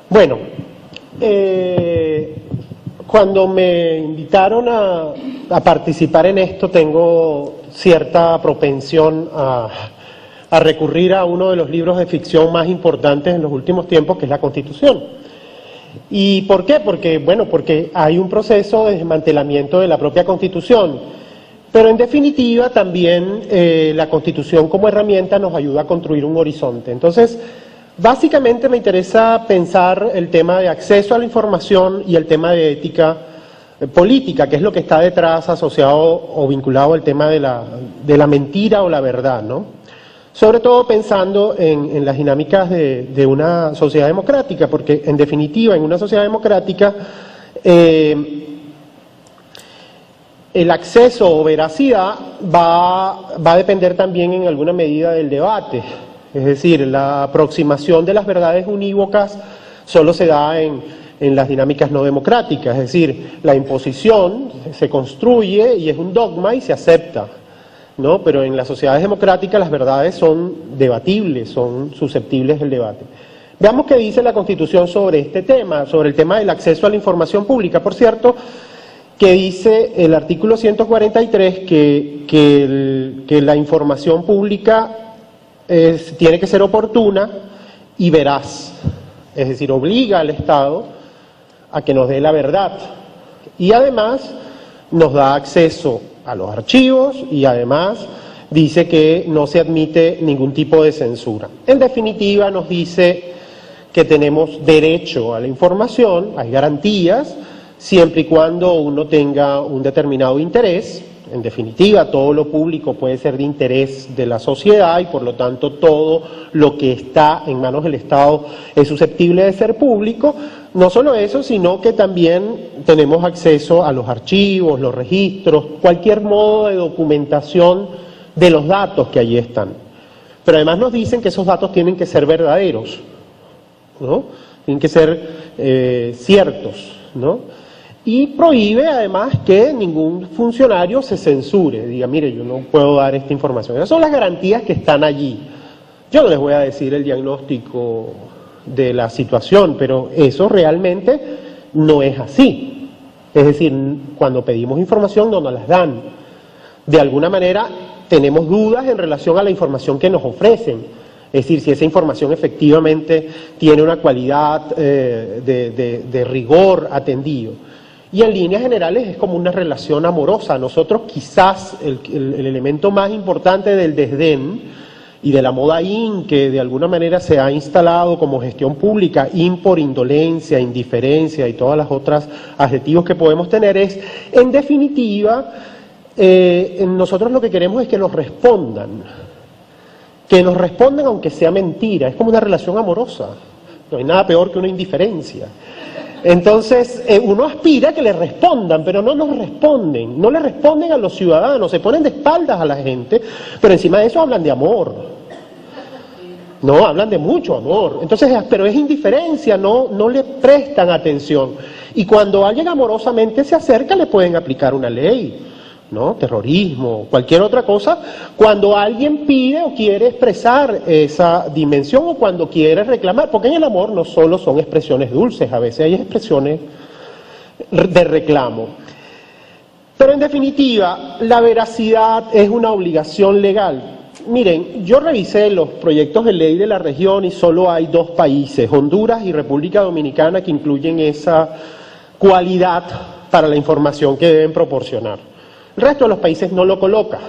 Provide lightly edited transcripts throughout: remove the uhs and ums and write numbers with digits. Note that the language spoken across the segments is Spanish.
Bueno, cuando me invitaron a participar en esto, tengo cierta propensión a recurrir a uno de los libros de ficción más importantes en los últimos tiempos, que es la Constitución. ¿Y por qué? Porque hay un proceso de desmantelamiento de la propia Constitución, pero en definitiva también la Constitución como herramienta nos ayuda a construir un horizonte. Entonces, básicamente me interesa pensar el tema de acceso a la información y el tema de ética política, que es lo que está detrás asociado o vinculado al tema de la mentira o la verdad, ¿no? Sobre todo pensando en las dinámicas de una sociedad democrática, porque en definitiva en una sociedad democrática el acceso o veracidad va a depender también en alguna medida del debate. Es decir, la aproximación de las verdades unívocas solo se da en las dinámicas no democráticas, es decir, la imposición se construye y es un dogma y se acepta, ¿no? Pero en las sociedades democráticas las verdades son debatibles, son susceptibles del debate. Veamos qué dice la Constitución sobre este tema, sobre el tema del acceso a la información pública. Por cierto, que dice el artículo 143 que la información pública tiene que ser oportuna y veraz, es decir, obliga al Estado a que nos dé la verdad y además nos da acceso a los archivos y además dice que no se admite ningún tipo de censura. En definitiva nos dice que tenemos derecho a la información, hay garantías, siempre y cuando uno tenga un determinado interés. En definitiva, todo lo público puede ser de interés de la sociedad y por lo tanto todo lo que está en manos del Estado es susceptible de ser público. No solo eso, sino que también tenemos acceso a los archivos, los registros, cualquier modo de documentación de los datos que allí están. Pero además nos dicen que esos datos tienen que ser verdaderos, ¿no? Tienen que ser ciertos, ¿no? Y prohíbe además que ningún funcionario se censure, diga, mire, yo no puedo dar esta información. Esas son las garantías que están allí. Yo no les voy a decir el diagnóstico de la situación, pero eso realmente no es así. Es decir, cuando pedimos información no nos las dan. De alguna manera tenemos dudas en relación a la información que nos ofrecen. Es decir, si esa información efectivamente tiene una cualidad de rigor atendido. Y en líneas generales es como una relación amorosa. Nosotros quizás el elemento más importante del desdén y de la moda in, que de alguna manera se ha instalado como gestión pública, in por indolencia, indiferencia y todas las otras adjetivos que podemos tener, es, en definitiva, nosotros lo que queremos es que nos respondan aunque sea mentira. Es como una relación amorosa, no hay nada peor que una indiferencia. Entonces, uno aspira a que le respondan, pero no nos responden, no le responden a los ciudadanos, se ponen de espaldas a la gente, pero encima de eso hablan de amor, no, hablan de mucho amor. Entonces, pero es indiferencia, no le prestan atención. Y cuando alguien amorosamente se acerca, le pueden aplicar una ley, ¿no? Terrorismo, cualquier otra cosa, cuando alguien pide o quiere expresar esa dimensión o cuando quiere reclamar, porque en el amor no solo son expresiones dulces, a veces hay expresiones de reclamo. Pero en definitiva, la veracidad es una obligación legal. Miren, yo revisé los proyectos de ley de la región y solo hay 2 países, Honduras y República Dominicana, que incluyen esa cualidad para la información que deben proporcionar. El resto de los países no lo coloca.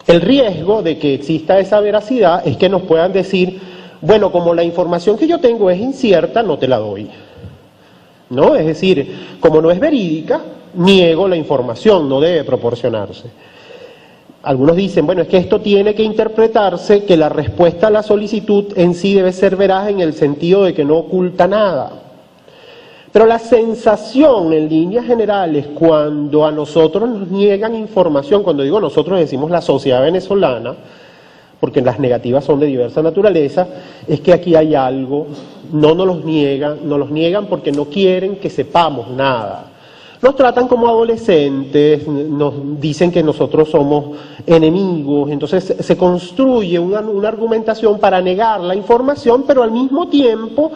El riesgo de que exista esa veracidad es que nos puedan decir, bueno, como la información que yo tengo es incierta, no te la doy, ¿no? Es decir, como no es verídica, niego la información, no debe proporcionarse. Algunos dicen, bueno, es que esto tiene que interpretarse que la respuesta a la solicitud en sí debe ser veraz en el sentido de que no oculta nada. Pero la sensación en líneas generales cuando a nosotros nos niegan información, cuando digo nosotros decimos la sociedad venezolana, porque las negativas son de diversa naturaleza, es que aquí hay algo, no nos los niegan porque no quieren que sepamos nada. Nos tratan como adolescentes, nos dicen que nosotros somos enemigos, entonces se construye una argumentación para negar la información, pero al mismo tiempo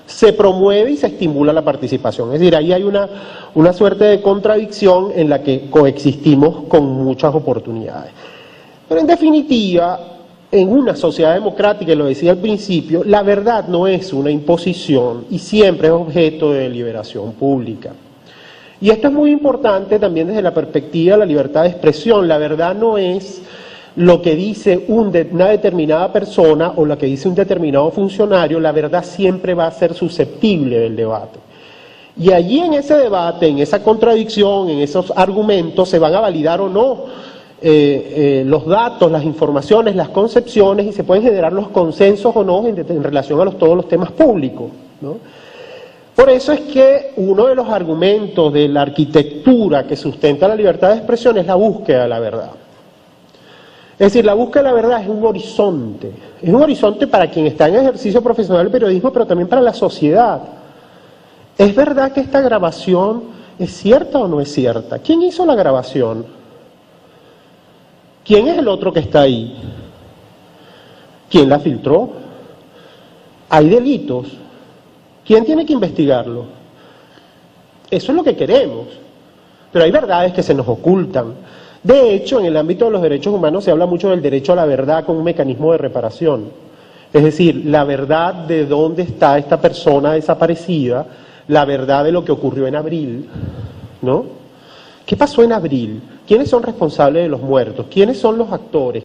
se promueve y se estimula la participación. Es decir, ahí hay una suerte de contradicción en la que coexistimos con muchas oportunidades. Pero en definitiva, en una sociedad democrática, y lo decía al principio, la verdad no es una imposición y siempre es objeto de deliberación pública. Y esto es muy importante también desde la perspectiva de la libertad de expresión. La verdad no es lo que dice una determinada persona o lo que dice un determinado funcionario, la verdad siempre va a ser susceptible del debate. Y allí en ese debate, en esa contradicción, en esos argumentos, se van a validar o no los datos, las informaciones, las concepciones, y se pueden generar los consensos o no en relación a todos los temas públicos, ¿no? Por eso es que uno de los argumentos de la arquitectura que sustenta la libertad de expresión es la búsqueda de la verdad. Es decir, la búsqueda de la verdad es un horizonte para quien está en ejercicio profesional del periodismo, pero también para la sociedad. ¿Es verdad que esta grabación es cierta o no es cierta? ¿Quién hizo la grabación? ¿Quién es el otro que está ahí? ¿Quién la filtró? ¿Hay delitos? ¿Quién tiene que investigarlo? Eso es lo que queremos, pero hay verdades que se nos ocultan. De hecho, en el ámbito de los derechos humanos se habla mucho del derecho a la verdad como un mecanismo de reparación. Es decir, la verdad de dónde está esta persona desaparecida, la verdad de lo que ocurrió en abril, ¿no? ¿Qué pasó en abril? ¿Quiénes son responsables de los muertos? ¿Quiénes son los actores?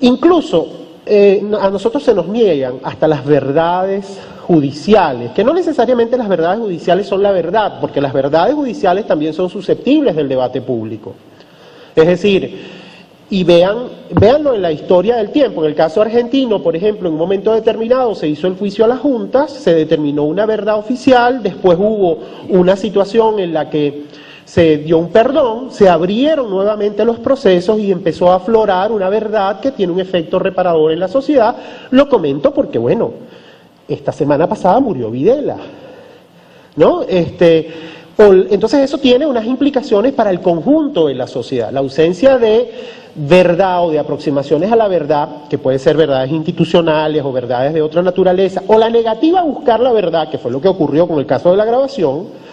Incluso a nosotros se nos niegan hasta las verdades judiciales, que no necesariamente las verdades judiciales son la verdad, porque las verdades judiciales también son susceptibles del debate público. Es decir, y véanlo en la historia del tiempo. En el caso argentino, por ejemplo, en un momento determinado se hizo el juicio a las juntas, se determinó una verdad oficial, después hubo una situación en la que se dio un perdón, se abrieron nuevamente los procesos y empezó a aflorar una verdad que tiene un efecto reparador en la sociedad. Lo comento porque, bueno, esta semana pasada murió Videla, ¿no? Entonces eso tiene unas implicaciones para el conjunto de la sociedad. La ausencia de verdad o de aproximaciones a la verdad, que puede ser verdades institucionales o verdades de otra naturaleza, o la negativa a buscar la verdad, que fue lo que ocurrió con el caso de la grabación,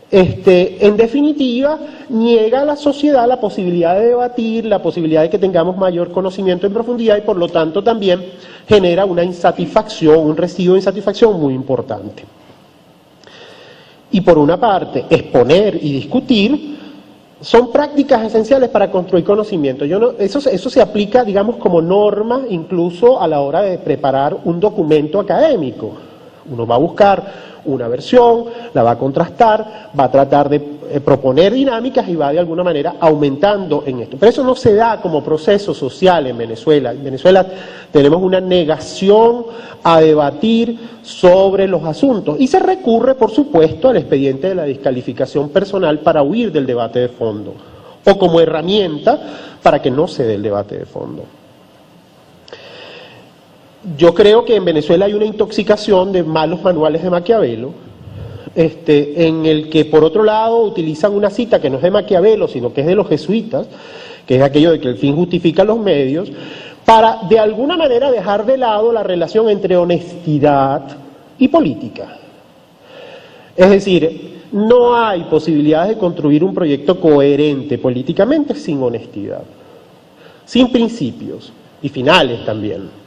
en definitiva niega a la sociedad la posibilidad de debatir, la posibilidad de que tengamos mayor conocimiento en profundidad y por lo tanto también genera una insatisfacción, un residuo de insatisfacción muy importante. Y por una parte, exponer y discutir son prácticas esenciales para construir conocimiento. Eso se aplica, digamos, como norma incluso a la hora de preparar un documento académico. Uno va a buscar una versión, la va a contrastar, va a tratar de proponer dinámicas y va de alguna manera aumentando en esto. Pero eso no se da como proceso social en Venezuela. En Venezuela tenemos una negación a debatir sobre los asuntos y se recurre, por supuesto, al expediente de la descalificación personal para huir del debate de fondo o como herramienta para que no se dé el debate de fondo. Yo creo que en Venezuela hay una intoxicación de malos manuales de Maquiavelo, en el que por otro lado utilizan una cita que no es de Maquiavelo, sino que es de los jesuitas, que es aquello de que el fin justifica los medios, para de alguna manera dejar de lado la relación entre honestidad y política. Es decir, no hay posibilidades de construir un proyecto coherente políticamente sin honestidad, sin principios y finales también.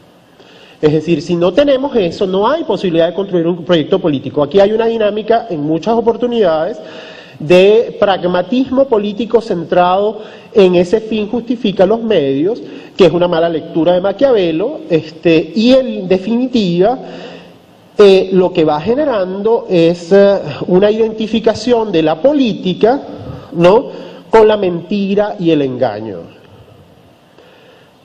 Es decir, si no tenemos eso, no hay posibilidad de construir un proyecto político. Aquí hay una dinámica en muchas oportunidades de pragmatismo político centrado en ese fin justifica los medios, que es una mala lectura de Maquiavelo, y en definitiva lo que va generando es una identificación de la política, ¿no?, con la mentira y el engaño.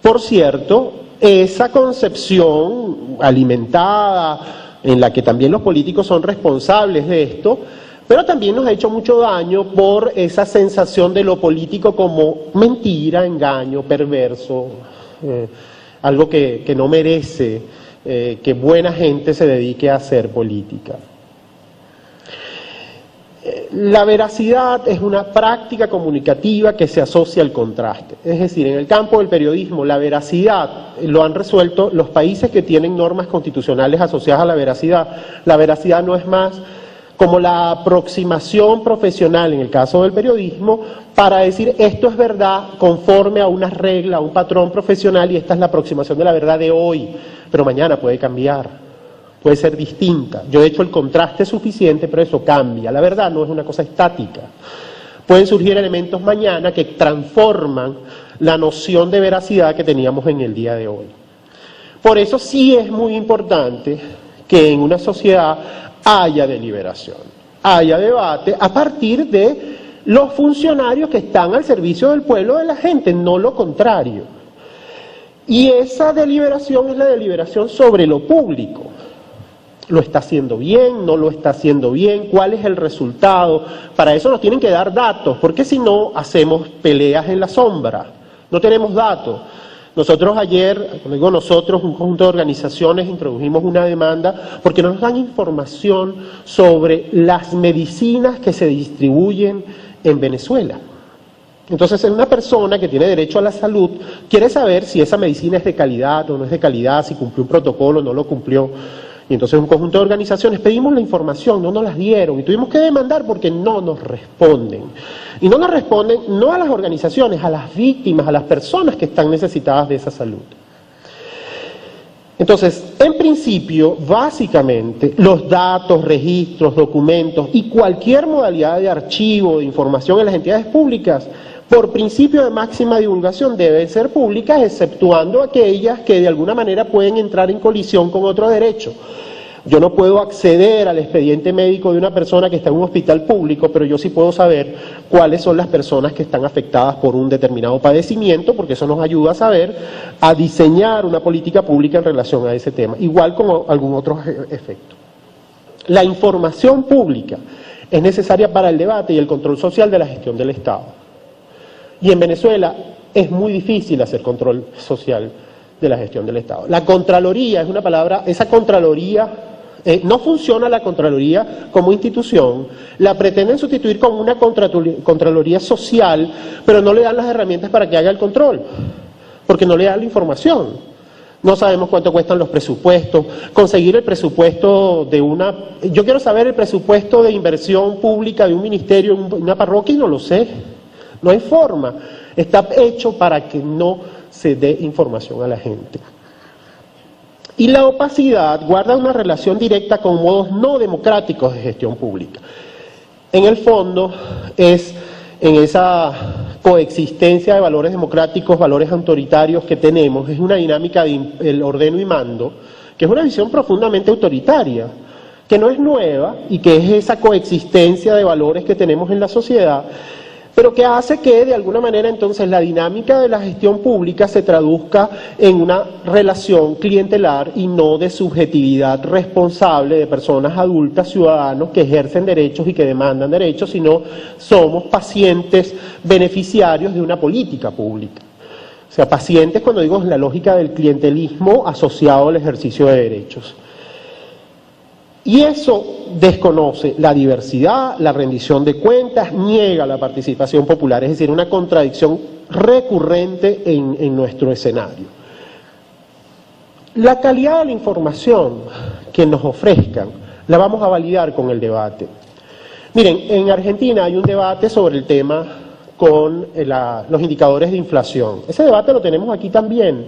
Por cierto, esa concepción alimentada, en la que también los políticos son responsables de esto, pero también nos ha hecho mucho daño por esa sensación de lo político como mentira, engaño, perverso, algo que no merece que buena gente se dedique a hacer política. La veracidad es una práctica comunicativa que se asocia al contraste. Es decir, en el campo del periodismo, la veracidad lo han resuelto los países que tienen normas constitucionales asociadas a la veracidad. La veracidad no es más como la aproximación profesional, en el caso del periodismo, para decir esto es verdad conforme a una regla, a un patrón profesional, y esta es la aproximación de la verdad de hoy, pero mañana puede cambiar. Puede ser distinta. Yo he hecho el contraste suficiente, pero eso cambia. La verdad no es una cosa estática. Pueden surgir elementos mañana que transforman la noción de veracidad que teníamos en el día de hoy. Por eso sí es muy importante que en una sociedad haya deliberación, haya debate a partir de los funcionarios que están al servicio del pueblo, de la gente, no lo contrario. Y esa deliberación es la deliberación sobre lo público. ¿Lo está haciendo bien? ¿No lo está haciendo bien? ¿Cuál es el resultado? Para eso nos tienen que dar datos, porque si no, hacemos peleas en la sombra. No tenemos datos. Nosotros ayer, cuando digo nosotros, un conjunto de organizaciones introdujimos una demanda porque no nos dan información sobre las medicinas que se distribuyen en Venezuela. Entonces, una persona que tiene derecho a la salud quiere saber si esa medicina es de calidad o no es de calidad, si cumplió un protocolo o no lo cumplió. Y entonces un conjunto de organizaciones pedimos la información, no nos las dieron y tuvimos que demandar porque no nos responden. Y no nos responden no a las organizaciones, a las víctimas, a las personas que están necesitadas de esa salud. Entonces, en principio, básicamente, los datos, registros, documentos y cualquier modalidad de archivo, de información en las entidades públicas, por principio de máxima divulgación deben ser públicas, exceptuando aquellas que de alguna manera pueden entrar en colisión con otro derecho. Yo no puedo acceder al expediente médico de una persona que está en un hospital público, pero yo sí puedo saber cuáles son las personas que están afectadas por un determinado padecimiento, porque eso nos ayuda a saber, a diseñar una política pública en relación a ese tema, igual como algún otro efecto. La información pública es necesaria para el debate y el control social de la gestión del Estado. Y en Venezuela es muy difícil hacer control social de la gestión del Estado. La Contraloría es una palabra, esa Contraloría, no funciona la Contraloría como institución, la pretenden sustituir con una Contraloría social, pero no le dan las herramientas para que haga el control, porque no le dan la información. No sabemos cuánto cuestan los presupuestos, conseguir el presupuesto de una... Yo quiero saber el presupuesto de inversión pública de un ministerio, una parroquia, y no lo sé. No hay forma, está hecho para que no se dé información a la gente. Y la opacidad guarda una relación directa con modos no democráticos de gestión pública. En el fondo es en esa coexistencia de valores democráticos, valores autoritarios que tenemos, es una dinámica del ordeno y mando, que es una visión profundamente autoritaria, que no es nueva y que es esa coexistencia de valores que tenemos en la sociedad, pero que hace que de alguna manera entonces la dinámica de la gestión pública se traduzca en una relación clientelar y no de subjetividad responsable de personas adultas, ciudadanos que ejercen derechos y que demandan derechos, sino somos pacientes beneficiarios de una política pública. O sea, pacientes cuando digo en la lógica del clientelismo asociado al ejercicio de derechos. Y eso desconoce la diversidad, la rendición de cuentas, niega la participación popular, es decir, una contradicción recurrente en nuestro escenario. La calidad de la información que nos ofrezcan la vamos a validar con el debate. Miren, en Argentina hay un debate sobre el tema con los indicadores de inflación. Ese debate lo tenemos aquí también.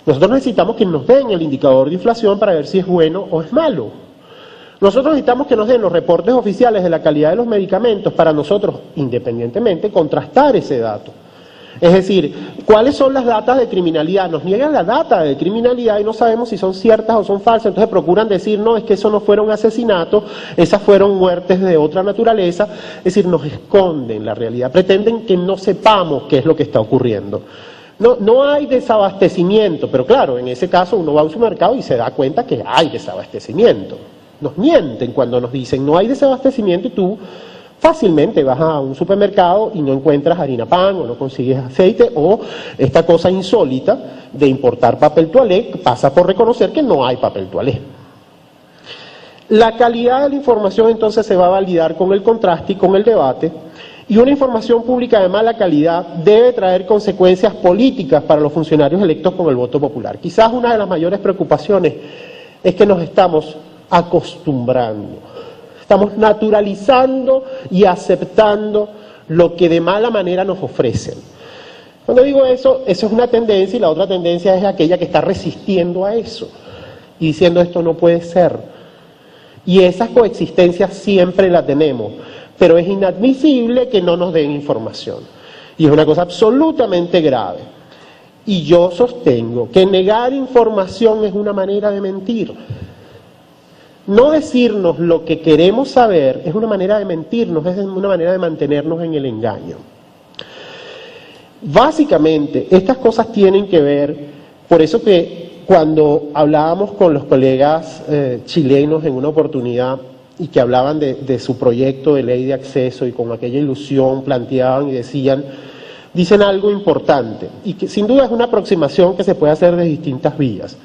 Nosotros necesitamos que nos den el indicador de inflación para ver si es bueno o es malo. Nosotros necesitamos que nos den los reportes oficiales de la calidad de los medicamentos para nosotros, independientemente, contrastar ese dato. Es decir, ¿cuáles son las datas de criminalidad? Nos niegan la data de criminalidad y no sabemos si son ciertas o son falsas, entonces procuran decir, no, es que eso no fueron asesinatos, esas fueron muertes de otra naturaleza, es decir, nos esconden la realidad, pretenden que no sepamos qué es lo que está ocurriendo. No hay desabastecimiento, pero claro, en ese caso uno va a un supermercado y se da cuenta que hay desabastecimiento. Nos mienten cuando nos dicen no hay desabastecimiento y tú fácilmente vas a un supermercado y no encuentras harina pan o no consigues aceite o esta cosa insólita de importar papel toalé pasa por reconocer que no hay papel toalé. La calidad de la información entonces se va a validar con el contraste y con el debate, y una información pública de mala calidad debe traer consecuencias políticas para los funcionarios electos con el voto popular. Quizás una de las mayores preocupaciones es que nos estamos acostumbrando, estamos naturalizando y aceptando lo que de mala manera nos ofrecen. Cuando digo eso, eso es una tendencia, y la otra tendencia es aquella que está resistiendo a eso y diciendo esto no puede ser. Y esa coexistencia siempre la tenemos, pero es inadmisible que no nos den información. Y es una cosa absolutamente grave. Y yo sostengo que negar información es una manera de mentir. No decirnos lo que queremos saber es una manera de mentirnos, es una manera de mantenernos en el engaño. Básicamente, estas cosas tienen que ver, por eso que cuando hablábamos con los colegas chilenos en una oportunidad y que hablaban de su proyecto de ley de acceso y con aquella ilusión planteaban y decían, dicen algo importante y que sin duda es una aproximación que se puede hacer de distintas vías.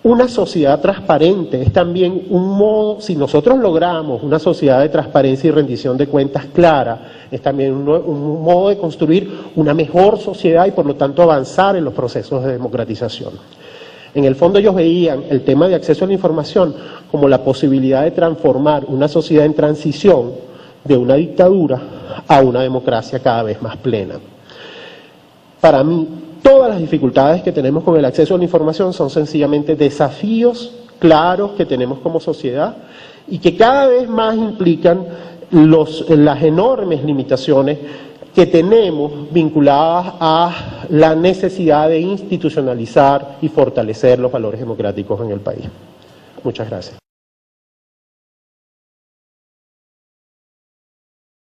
Una sociedad transparente es también un modo, si nosotros logramos una sociedad de transparencia y rendición de cuentas clara, es también un modo de construir una mejor sociedad y por lo tanto avanzar en los procesos de democratización. En el fondo ellos veían el tema de acceso a la información como la posibilidad de transformar una sociedad en transición de una dictadura a una democracia cada vez más plena. Para mí, todas las dificultades que tenemos con el acceso a la información son sencillamente desafíos claros que tenemos como sociedad y que cada vez más implican las enormes limitaciones que tenemos vinculadas a la necesidad de institucionalizar y fortalecer los valores democráticos en el país. Muchas gracias.